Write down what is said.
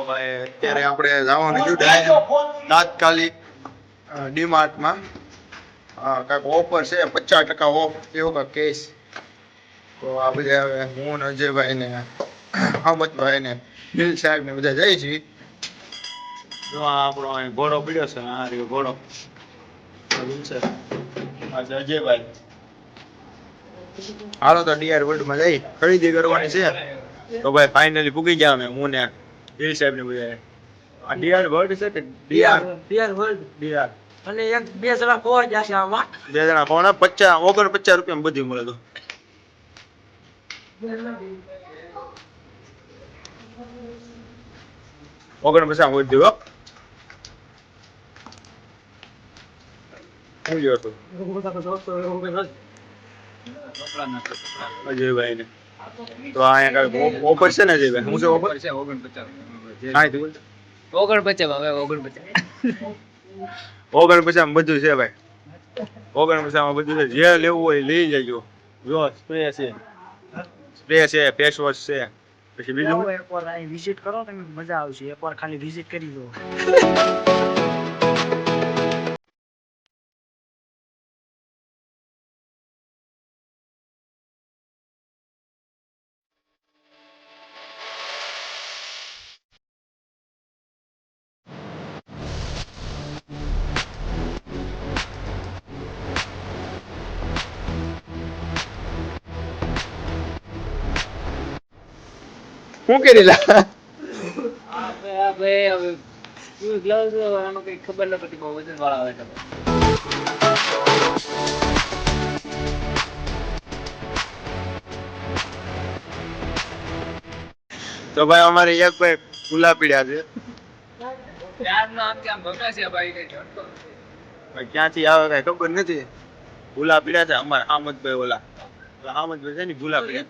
ભાઈ અત્યારે આપણે જવાનું છું ડાયરેક્ટ તાત્કાલિક ડીમાર્ટમાં. કાંઈક ઓફર છે 50% ઓફ એવો કાંઈક કેસ. તો આ બધા હવે હું ને અજયભાઈ ને અહમદભાઈ ને દિલ સાહેબ ને બધા જઈએ છીએ. જો આ આપણો અહીં ઘોડો પીડ્યો છે. આ રહ્યો ઘોડો અજયભાઈ. હાલો તો ડીઆર વર્લ્ડમાં જઈ ખરીદી કરવાની છે. તો ભાઈ ફાઇનલી પૂગી ગયા અમે હું ને દિલ સાહેબ ને બધા. આ ડીઆર વર્લ્ડ છે કે ડીઆર વર્લ્ડ ડીઆર. અને એક બે જણા ખોવા જશે આમાં. 2 જણા કોણ 49 રૂપિયામાં બધું મળે. તો 49 વધ્યું હો. શું જોયો તું અજયભાઈ ને? તો અહીંયા કઈ ઓફર છે ને અજયભાઈ? હું છે ઓફર છે 49. હા તું 49 હવે 49 બધું છે ભાઈ. 49 બધું છે. જે લેવું હોય લઈ જજો. જો સ્પ્રે છે ફેસ વોશ છે. પછી બીજું એકવાર અહીં વિઝિટ કરો તમે મજા આવશે. એકવાર ખાલી વિઝિટ કરી દો. શું કરેલા? હવે ગ્લવ્સ આનો કઈ ખબર ન પડતી. બહુ વજન વાળા આવે છે. તો ભાઈ અમારે એક ભાઈ ફૂલા પીડ્યા છે. ક્યાંથી આવે કઈ ખબર નથી. ભૂલા પીડ્યા છે અમારે આમદભાઈ. ઓલા આમદભાઈ છે ને ભૂલા પીડ્યા.